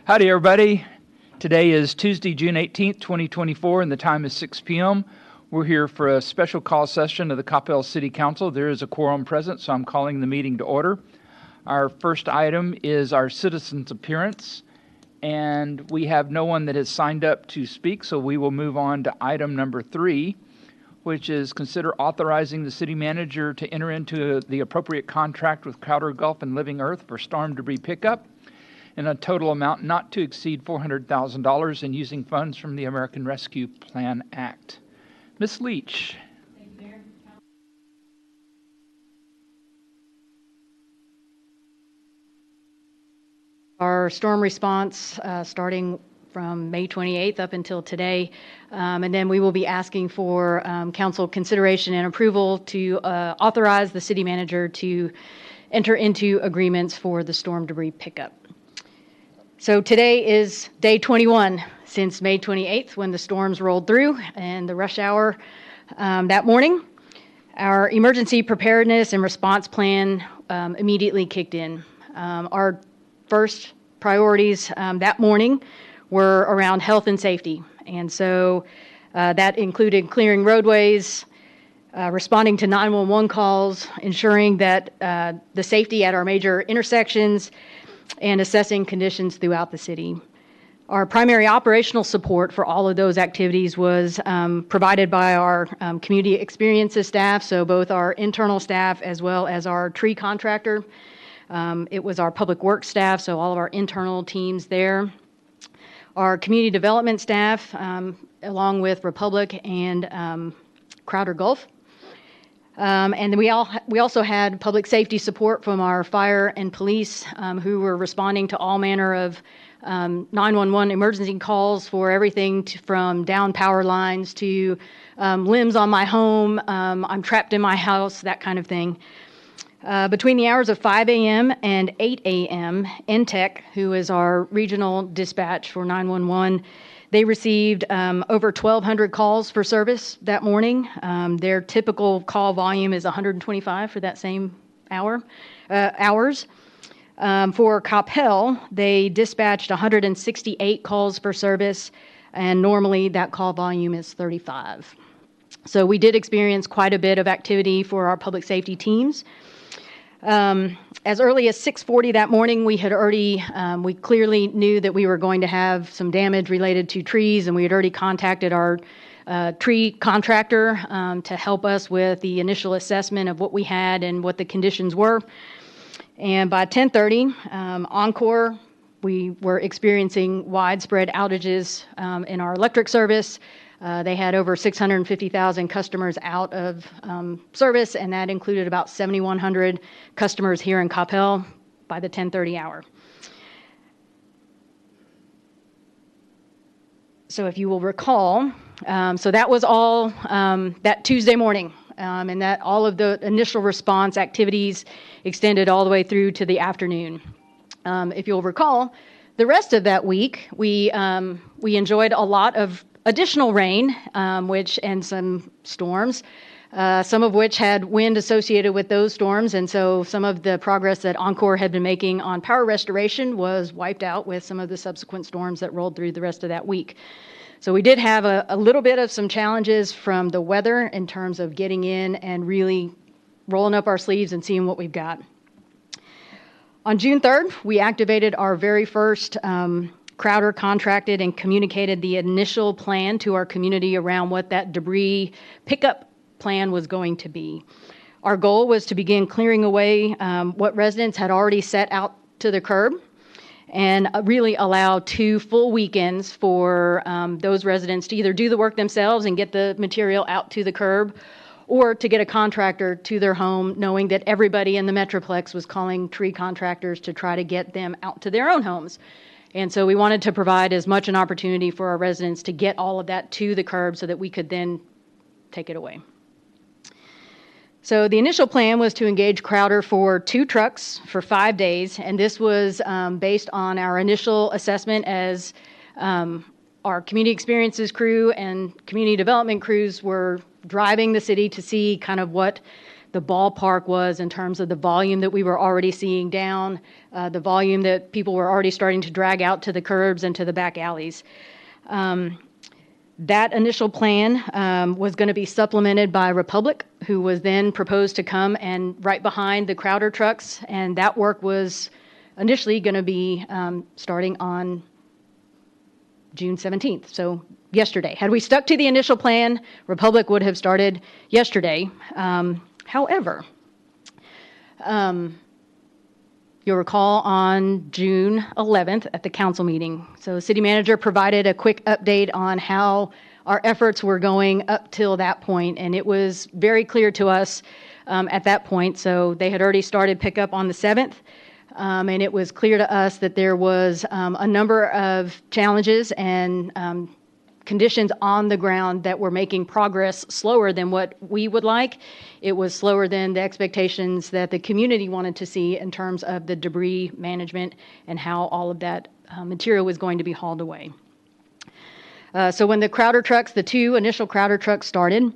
Howdy, everybody. Today is Tuesday, June 18th, 2024, and the time is 6 p.m. We're here for a special call session of the Coppell City Council. There is a quorum present, so I'm calling the meeting to order. Our first item is our citizens' appearance, and we have no one that has signed up to speak, so we will move on to item number 3, which is consider authorizing the city manager to enter into the appropriate contract with Crowder Gulf and Living Earth for storm debris pickup in a total amount not to exceed $400,000 and using funds from the American Rescue Plan Act. Ms. Leach. Thank you, Mayor. Our storm response starting from May 28th up until today, and then we will be asking for council consideration and approval to authorize the city manager to enter into agreements for the storm debris pickup. So today is day 21 since May 28th when the storms rolled through and the rush hour that morning. Our emergency preparedness and response plan immediately kicked in. Our first priorities that morning were around health and safety. And so that included clearing roadways, responding to 911 calls, ensuring that the safety at our major intersections, and assessing conditions throughout the city. Our primary operational support for all of those activities was provided by our community experiences staff, so both our internal staff as well as our tree contractor. It was our public works staff, so all of our internal teams there. Our community development staff, along with Republic and Crowder Gulf. And then we also had public safety support from our fire and police who were responding to all manner of 911 emergency calls for everything from down power lines to limbs on my home, I'm trapped in my house, that kind of thing. Between the hours of 5 a.m. and 8 a.m., NTEC, who is our regional dispatch for 911, they received over 1,200 calls for service that morning. Their typical call volume is 125 for that same hours. For Coppell, they dispatched 168 calls for service, and normally that call volume is 35. So we did experience quite a bit of activity for our public safety teams. As early as 6:40 that morning, we had already, we clearly knew that we were going to have some damage related to trees, and we had already contacted our tree contractor to help us with the initial assessment of what we had and what the conditions were. And by 10:30, Encore, we were experiencing widespread outages in our electric service. They had over 650,000 customers out of service, and that included about 7,100 customers here in Coppell by the 10:30 hour. So if you will recall, so that was all that Tuesday morning, and that all of the initial response activities extended all the way through to the afternoon. If you'll recall, the rest of that week, we enjoyed a lot of additional rain, and some storms, some of which had wind associated with those storms, and so some of the progress that Encore had been making on power restoration was wiped out with some of the subsequent storms that rolled through the rest of that week. So we did have a little bit of some challenges from the weather in terms of getting in and really rolling up our sleeves and seeing what we've got. On June 3rd, we activated our very first Crowder contracted and communicated the initial plan to our community around what that debris pickup plan was going to be. Our goal was to begin clearing away what residents had already set out to the curb and really allow 2 full weekends for those residents to either do the work themselves and get the material out to the curb, or to get a contractor to their home, knowing that everybody in the Metroplex was calling tree contractors to try to get them out to their own homes. And so we wanted to provide as much an opportunity for our residents to get all of that to the curb so that we could then take it away. So the initial plan was to engage Crowder for 2 trucks for 5 days, and this was based on our initial assessment as our community experiences crew and community development crews were driving the city to see kind of what the ballpark was in terms of the volume that we were already seeing down, the volume that people were already starting to drag out to the curbs and to the back alleys. That initial plan was going to be supplemented by Republic, who was then proposed to come and right behind the Crowder trucks, and that work was initially going to be starting on June 17th, so yesterday. Had we stuck to the initial plan, Republic would have started yesterday. However, you'll recall on June 11th at the council meeting, so the city manager provided a quick update on how our efforts were going up till that point, and it was very clear to us at that point. So they had already started pickup on the 7th, and it was clear to us that there was a number of challenges and conditions on the ground that were making progress slower than what we would like. It was slower than the expectations that the community wanted to see in terms of the debris management and how all of that material was going to be hauled away. So when the Crowder trucks, the two initial Crowder trucks started,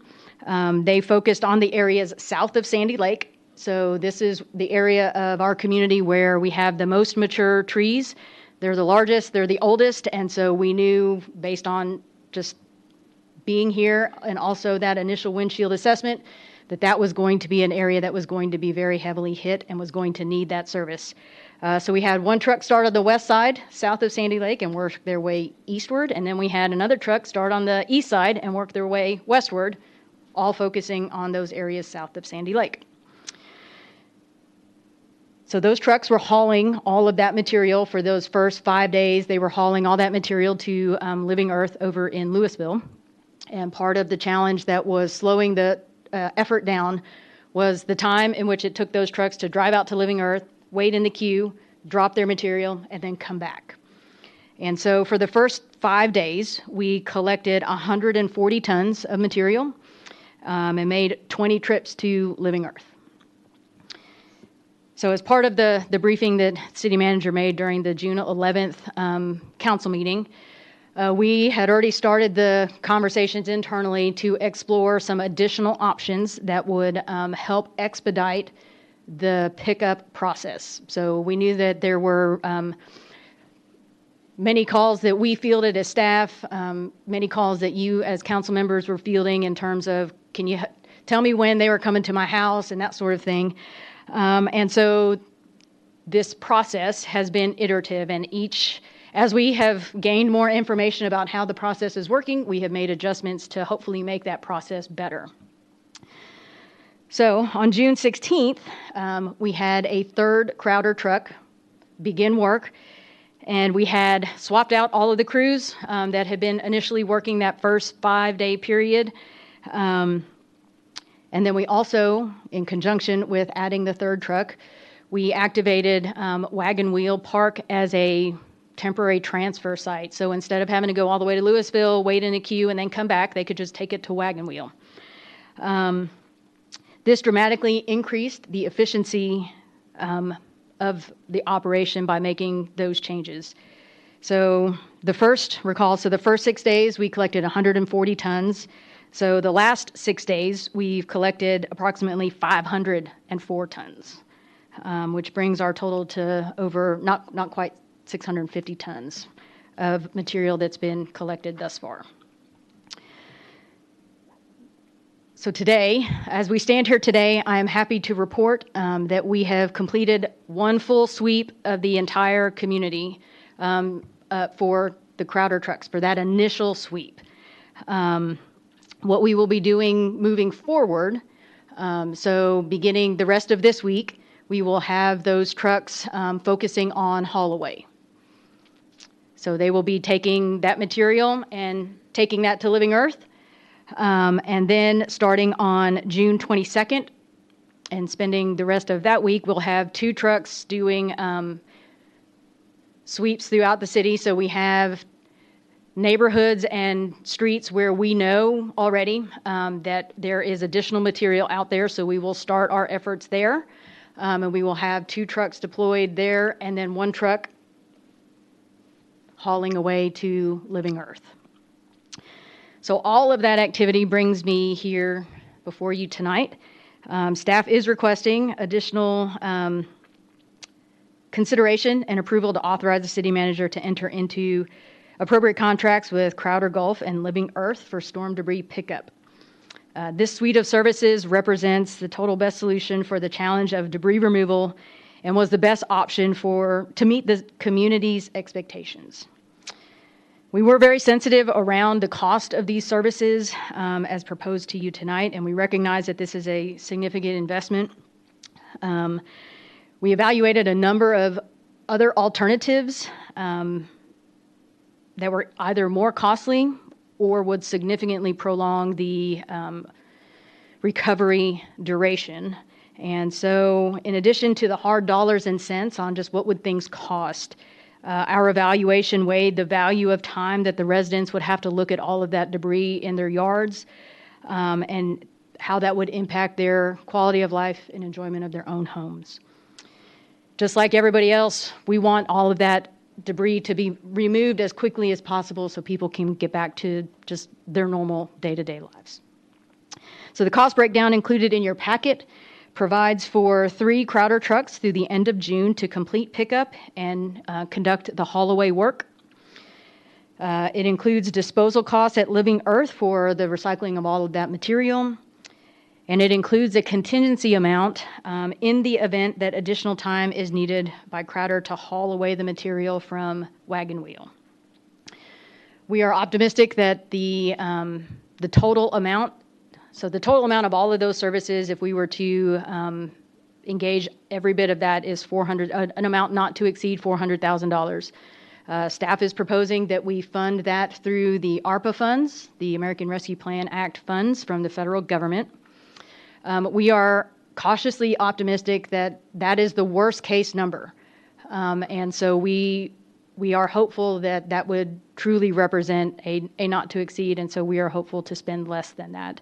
they focused on the areas south of Sandy Lake. So this is the area of our community where we have the most mature trees. They're the largest, they're the oldest, and so we knew based on just being here and also that initial windshield assessment that that was going to be an area that was going to be very heavily hit and was going to need that service. So we had one truck start on the west side, south of Sandy Lake, and work their way eastward, and then we had another truck start on the east side and work their way westward, all focusing on those areas south of Sandy Lake. So those trucks were hauling all of that material for those first 5 days. They were hauling all that material to Living Earth over in Louisville. And part of the challenge that was slowing the effort down was the time in which it took those trucks to drive out to Living Earth, wait in the queue, drop their material, and then come back. And so for the first 5 days, we collected 140 tons of material and made 20 trips to Living Earth. So as part of the briefing that city manager made during the June 11th council meeting, we had already started the conversations internally to explore some additional options that would help expedite the pickup process. So we knew that there were many calls that we fielded as staff, many calls that you as council members were fielding in terms of, can you tell me when they were coming to my house and that sort of thing. And so this process has been iterative, and as we have gained more information about how the process is working, we have made adjustments to hopefully make that process better. So on June 16th, we had a third Crowder truck begin work, and we had swapped out all of the crews that had been initially working that first 5-day period. And then we also, in conjunction with adding the third truck, we activated Wagon Wheel Park as a temporary transfer site. So instead of having to go all the way to Louisville, wait in a queue, and then come back, they could just take it to Wagon Wheel. This dramatically increased the efficiency of the operation by making those changes. So the first 6 days, we collected 140 tons. So the last 6 days, we've collected approximately 504 tons, which brings our total to over, not quite 650 tons of material that's been collected thus far. So today, as we stand here today, I am happy to report that we have completed one full sweep of the entire community for the Crowder trucks, for that initial sweep. What we will be doing moving forward, so beginning the rest of this week, we will have those trucks focusing on haul away. So they will be taking that material and taking that to Living Earth. And then starting on June 22nd and spending the rest of that week, we'll have 2 trucks doing sweeps throughout the city. So we have neighborhoods and streets where we know already that there is additional material out there. So we will start our efforts there. And we will have 2 trucks deployed there and then 1 truck hauling away to Living Earth. So all of that activity brings me here before you tonight Staff is requesting additional consideration and approval to authorize the city manager to enter into appropriate contracts with Crowder Gulf and Living Earth for storm debris pickup. This suite of services represents the total best solution for the challenge of debris removal and was the best option to meet the community's expectations. We were very sensitive around the cost of these services as proposed to you tonight, and we recognize that this is a significant investment. We evaluated a number of other alternatives that were either more costly or would significantly prolong the recovery duration. And so in addition to the hard dollars and cents on just what would things cost, our evaluation weighed the value of time that the residents would have to look at all of that debris in their yards and how that would impact their quality of life and enjoyment of their own homes. Just like everybody else, we want all of that debris to be removed as quickly as possible so people can get back to just their normal day-to-day lives. So the cost breakdown included in your packet provides for 3 Crowder trucks through the end of June to complete pickup and conduct the haul away work. It includes disposal costs at Living Earth for the recycling of all of that material. And it includes a contingency amount in the event that additional time is needed by Crowder to haul away the material from Wagon Wheel. We are optimistic that the total amount, so the total amount of all of those services, if we were to engage every bit of that, is an amount not to exceed $400,000. Staff is proposing that we fund that through the ARPA funds, the American Rescue Plan Act funds from the federal government. We are cautiously optimistic that that is the worst case number. And so we are hopeful that that would truly represent a not to exceed, and so we are hopeful to spend less than that.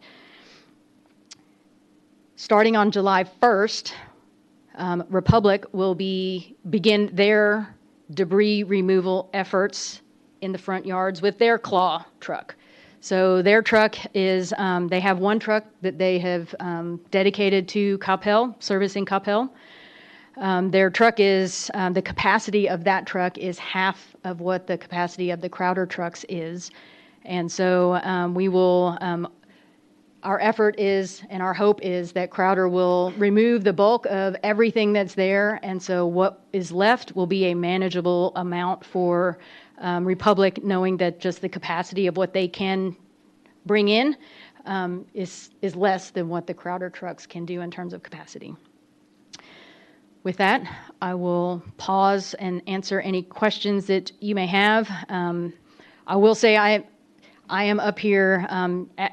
Starting on July 1st, Republic will begin their debris removal efforts in the front yards with their claw truck. So their truck is, they have one truck that they have dedicated to Coppell, servicing Coppell. Their truck is, the capacity of that truck is half of what the capacity of the Crowder trucks is. And so we will, our effort is, and our hope is that Crowder will remove the bulk of everything that's there. And so what is left will be a manageable amount for Republic, knowing that just the capacity of what they can bring in is less than what the Crowder trucks can do in terms of capacity. With that, I will pause and answer any questions that you may have. I will say I am up here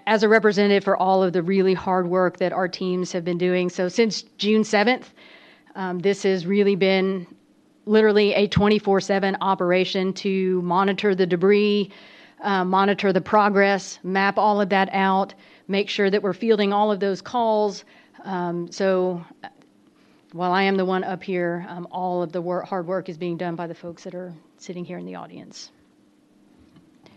as a representative for all of the really hard work that our teams have been doing. So since June 7th, this has really been literally a 24/7 operation to monitor the debris, monitor the progress, map all of that out, make sure that we're fielding all of those calls. So while I am the one up here, all of the hard work is being done by the folks that are sitting here in the audience.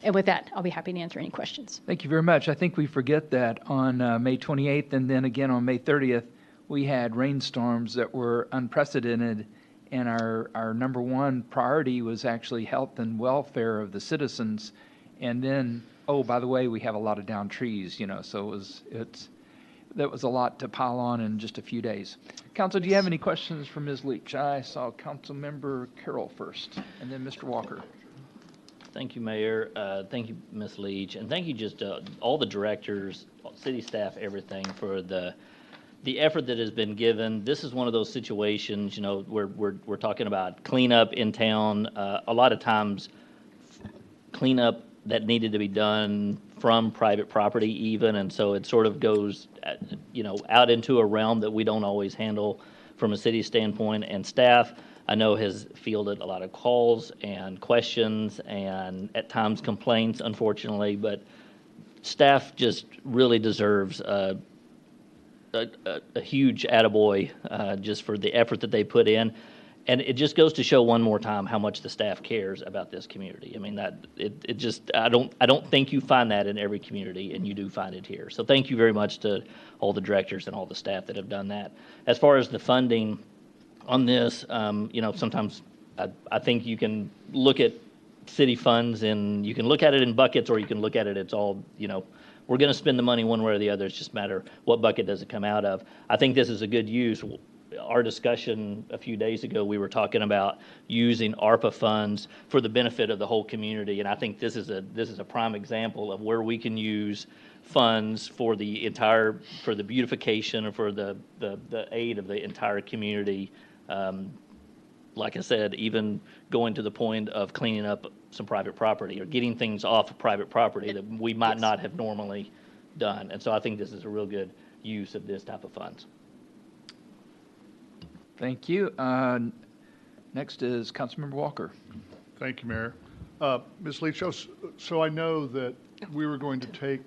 And with that, I'll be happy to answer any questions. Thank you very much. I think we forget that on May 28th and then again on May 30th, we had rainstorms that were unprecedented. And our number one priority was actually health and welfare of the citizens. And then, oh, by the way, we have a lot of downed trees, so that was a lot to pile on in just a few days. Council, do you have any questions for Ms. Leach? I saw Councilmember Carroll first, and then Mr. Walker. Thank you, Mayor. Thank you, Ms. Leach, and thank you just all the directors, city staff, everything for the effort that has been given. This is one of those situations, where we're talking about cleanup in town. A lot of times, cleanup that needed to be done from private property even, and so it sort of goes, out into a realm that we don't always handle from a city standpoint. And staff, I know, has fielded a lot of calls and questions and at times complaints, unfortunately, but staff just really deserves a huge attaboy just for the effort that they put in. And it just goes to show one more time how much the staff cares about this community. I mean, I don't think you find that in every community, and you do find it here. So thank you very much to all the directors and all the staff that have done that. As far as the funding on this, sometimes I think you can look at city funds and you can look at it in buckets, or you can look at it, it's all, we're going to spend the money one way or the other. It's just a matter what bucket does it come out of. I think this is a good use. Our discussion a few days ago, we were talking about using ARPA funds for the benefit of the whole community, and I think this is a prime example of where we can use funds for the beautification or for the aid of the entire community. Like I said, even going to the point of cleaning up some private property or getting things off of private property that we might not have normally done. And so I think this is a real good use of this type of funds. Thank you. Next is Councilmember Walker. Thank you, Mayor. Ms. Leach, so I know that we were going to take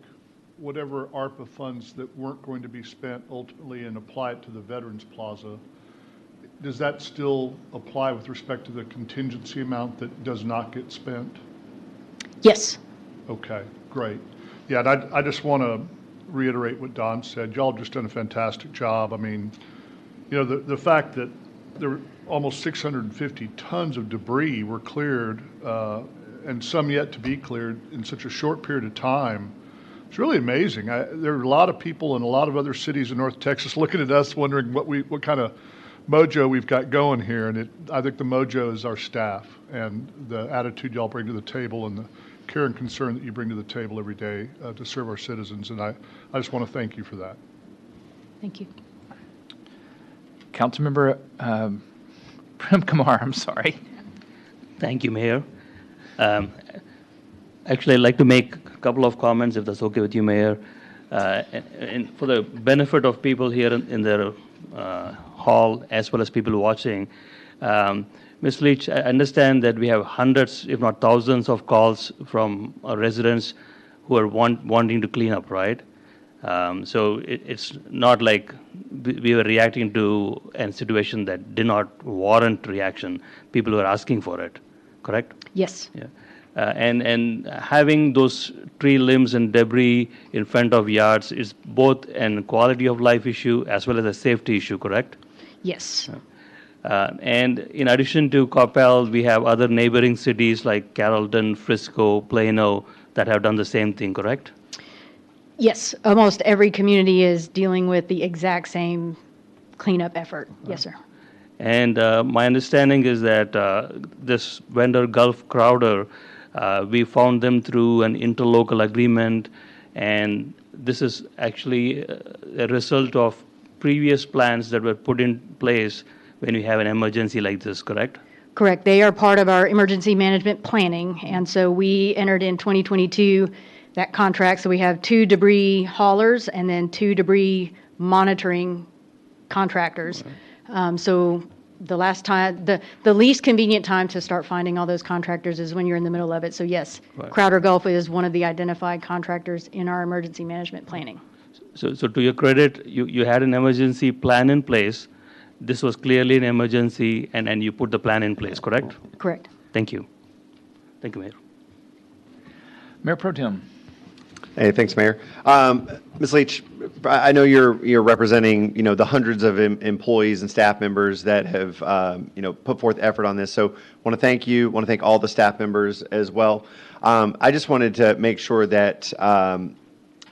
whatever ARPA funds that weren't going to be spent ultimately and apply it to the Veterans Plaza. Does that still apply with respect to the contingency amount that does not get spent? Yes. Okay, great. Yeah, and I just want to reiterate what Don said. Y'all have just done a fantastic job. I mean, the fact that there were almost 650 tons of debris were cleared, and some yet to be cleared in such a short period of time, it's really amazing. There are a lot of people in a lot of other cities in North Texas looking at us wondering what kind of mojo we've got going here, and I think the mojo is our staff and the attitude y'all bring to the table and the care and concern that you bring to the table every day to serve our citizens, and I just want to thank you for that. Thank you. Councilmember Prem Kumar, I'm sorry. Thank you, Mayor. Actually, I'd like to make a couple of comments, if that's okay with you, Mayor. And for the benefit of people here in their hall, as well as people watching, Ms. Leach, I understand that we have hundreds, if not thousands, of calls from residents who are wanting to clean up, right? So it's not like we were reacting to a situation that did not warrant reaction. People were asking for it, correct? Yes. Yeah. And having those tree limbs and debris in front of yards is both a quality of life issue as well as a safety issue, correct? Yes. And in addition to Coppell, we have other neighboring cities like Carrollton, Frisco, Plano that have done the same thing, correct? Yes. Almost every community is dealing with the exact same cleanup effort. Yes, sir. And my understanding is that this vendor, Gulf Crowder, we found them through an interlocal agreement, and this is actually a result of previous plans that were put in place when we have an emergency like this, correct? Correct. They are part of our emergency management planning, and so we entered in 2022 that contract. So we have 2 debris haulers and then 2 debris monitoring contractors. So the last time, the least convenient time to start finding all those contractors is when you're in the middle of it. So yes, Right. Crowder Gulf is one of the identified contractors in our emergency management planning. So to your credit, you had an emergency plan in place. This was clearly an emergency, and you put the plan in place, correct? Correct. Thank you. Thank you, Mayor. Mayor Pro Tem. Hey, thanks, Mayor. Ms. Leach, I know you're representing, the hundreds of employees and staff members that have, put forth effort on this. So want to thank you, want to thank all the staff members as well. I just wanted to make sure that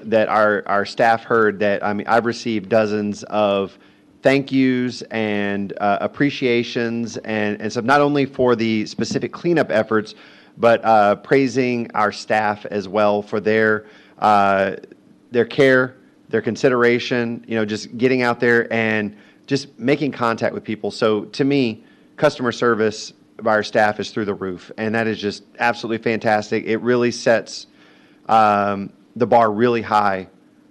that our staff heard that, I've received dozens of thank yous and appreciations and stuff, not only for the specific cleanup efforts, but praising our staff as well for their care, their consideration, just getting out there and just making contact with people. So to me, customer service by our staff is through the roof, and that is just absolutely fantastic. It really sets the bar really high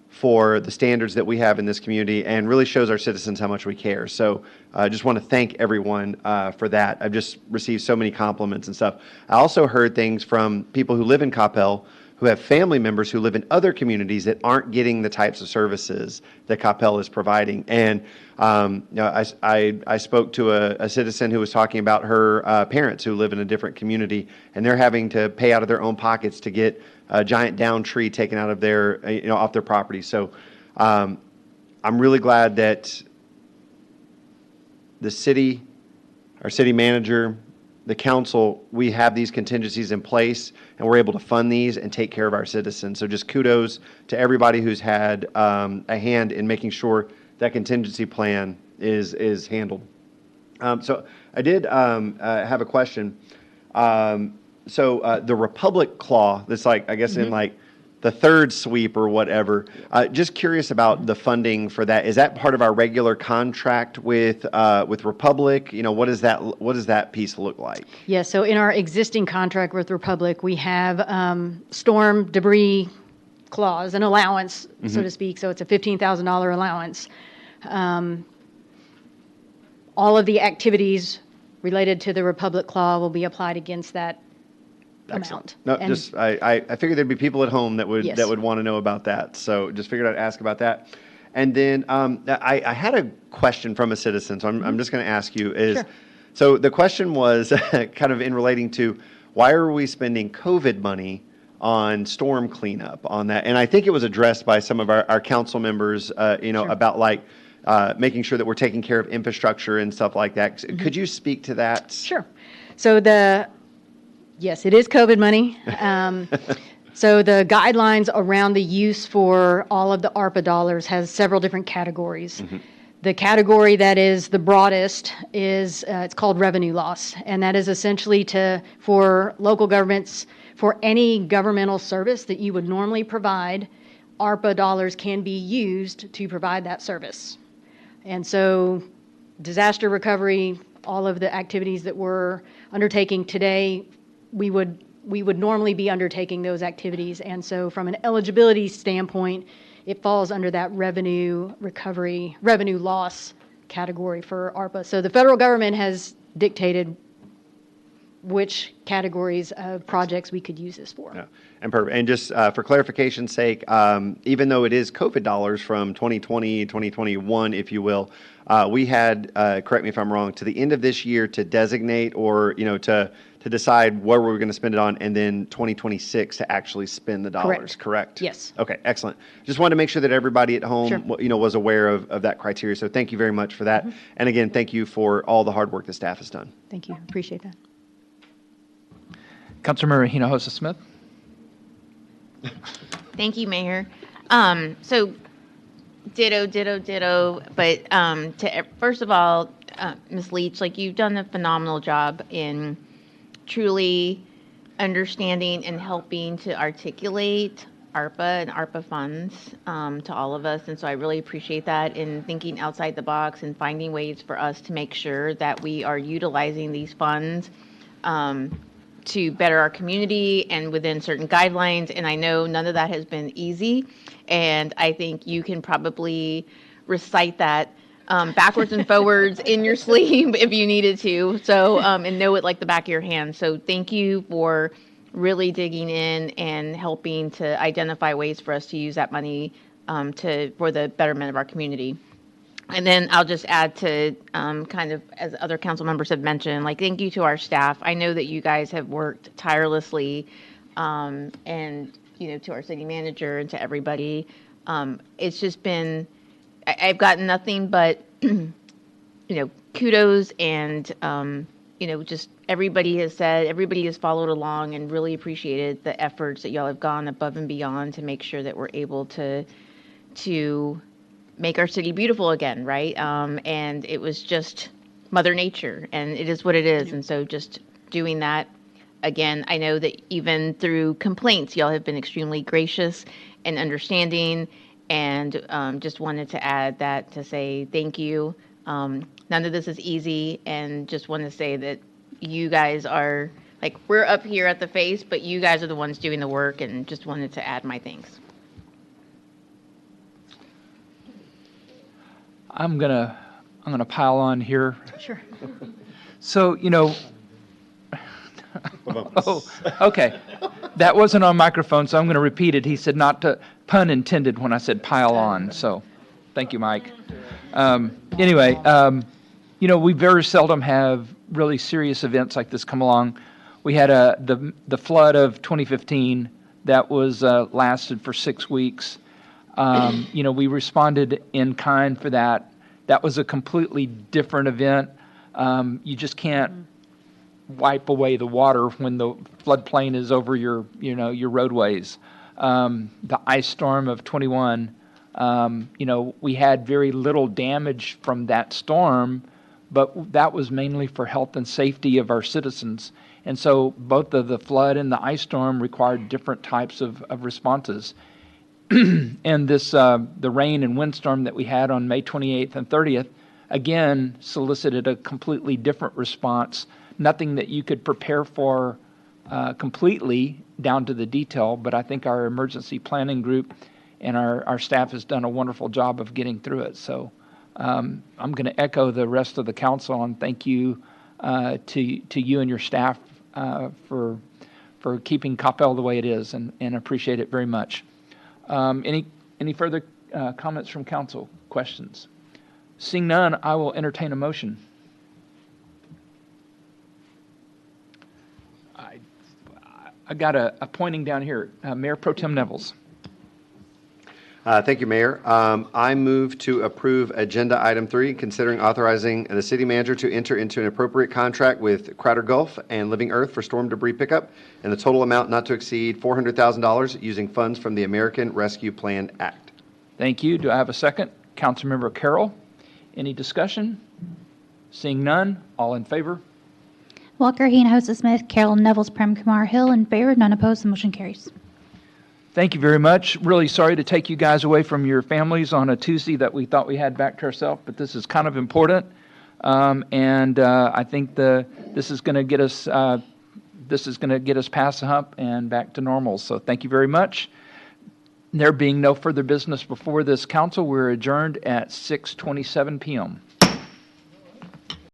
for the standards that we have in this community and really shows our citizens how much we care. So I just want to thank everyone for that. I've just received so many compliments and stuff. I also heard things from people who live in Coppell who have family members who live in other communities that aren't getting the types of services that Coppell is providing. And I spoke to a citizen who was talking about her parents who live in a different community, and they're having to pay out of their own pockets to get a giant down tree taken out of their, off their property. So I'm really glad that the city, our city manager, the council, we have these contingencies in place, and we're able to fund these and take care of our citizens. So just kudos to everybody who's had a hand in making sure that contingency plan is handled. So I did have a question. So the Republic Claw, that's like, I guess in like the third sweep or whatever, just curious about the funding for that. Is that part of our regular contract with Republic? What does that piece look like? Yeah, so in our existing contract with Republic, we have storm debris clause, an allowance, so to speak. So it's a $15,000 allowance. All of the activities related to the Republic Clause will be applied against that amount. No, And- just I figured there'd be people at home that would Yes. want to know about that. So just figured I'd ask about that. And then I had a question from a citizen, so I'm just going to ask you is, Sure. so the question was kind of in relating to why are we spending COVID money on storm cleanup on that? And I think it was addressed by some of our council members, Sure. about like making sure that we're taking care of infrastructure and stuff like that. Could you speak to that? Sure. So yes, it is COVID money. So the guidelines around the use for all of the ARPA dollars has several different categories. The category that is the broadest is, it's called revenue loss, and that is essentially for local governments, for any governmental service that you would normally provide, ARPA dollars can be used to provide that service. And so disaster recovery, all of the activities that we're undertaking today, we would normally be undertaking those activities. And so from an eligibility standpoint, it falls under that revenue loss category for ARPA. So the federal government has dictated which categories of projects we could use this for. Yeah. And perfect. And just for clarification's sake, even though it is COVID dollars from 2020, 2021, if you will, we had, correct me if I'm wrong, to the end of this year to designate or, to decide where we're going to spend it on, and then 2026 to actually spend the dollars, correct? Yes. Okay, excellent. Just wanted to make sure that everybody at home, Sure. was aware of that criteria. So thank you very much for that. And again, thank you for all the hard work the staff has done. Thank you. Appreciate that. Councilmember Hinojosa Smith. Thank you, Mayor. So ditto, but first of all, Ms. Leach, like you've done a phenomenal job in truly understanding and helping to articulate ARPA and ARPA funds to all of us. And so I really appreciate that in thinking outside the box and finding ways for us to make sure that we are utilizing these funds to better our community and within certain guidelines. And I know none of that has been easy. And I think you can probably recite that backwards and forwards in your sleep if you needed to. So, and know it like the back of your hand. So thank you for really digging in and helping to identify ways for us to use that money for the betterment of our community. And then I'll just add to kind of, as other council members have mentioned, like thank you to our staff. I know that you guys have worked tirelessly, and to our city manager and to everybody. It's just been, I've gotten nothing but kudos and just everybody has followed along and really appreciated the efforts that y'all have gone above and beyond to make sure that we're able to make our city beautiful again, right? And it was just Mother Nature, and it is what it is. And so just doing that, again, I know that even through complaints, y'all have been extremely gracious and understanding, and just wanted to add that to say thank you. None of this is easy, and just want to say that you guys are, like, we're up here at the face, but you guys are the ones doing the work, and just wanted to add my thanks. I'm gonna pile on here. Sure. So, oh, okay. That wasn't on microphone, so I'm going to repeat it. He said not to, pun intended when I said pile on, so thank you, Mike. Anyway, we very seldom have really serious events like this come along. We had the flood of 2015 that was lasted for 6 weeks. We responded in kind for that. That was a completely different event. You just can't wipe away the water when the floodplain is over your roadways. The ice storm of 21, we had very little damage from that storm, but that was mainly for health and safety of our citizens. And so both the flood and the ice storm required different types of responses. And the rain and windstorm that we had on May 28th and 30th, again, solicited a completely different response. Nothing that you could prepare for completely down to the detail, but I think our emergency planning group and our staff has done a wonderful job of getting through it. So I'm going to echo the rest of the council and thank you to you and your staff for keeping Coppell the way it is, and appreciate it very much. Any further comments from council? Questions? Seeing none, I will entertain a motion. I got a pointing down here. Mayor Pro Tem Nevels. Thank you, Mayor. I move to approve Agenda Item 3, considering authorizing the city manager to enter into an appropriate contract with Crowder Gulf and Living Earth for storm debris pickup in the total amount not to exceed $400,000 using funds from the American Rescue Plan Act. Thank you. Do I have a second? Councilmember Carroll. Any discussion? Seeing none, all in favor? Walker, Hinojosa Smith, Carroll, Nevels, Prem Kumar, Hill in favor, none opposed, the motion carries. Thank you very much. Really sorry to take you guys away from your families on a Tuesday that we thought we had back to ourselves, but this is kind of important. I think this is going to get us past the hump and back to normal. So thank you very much. There being no further business before this council, we're adjourned at 6:27 p.m.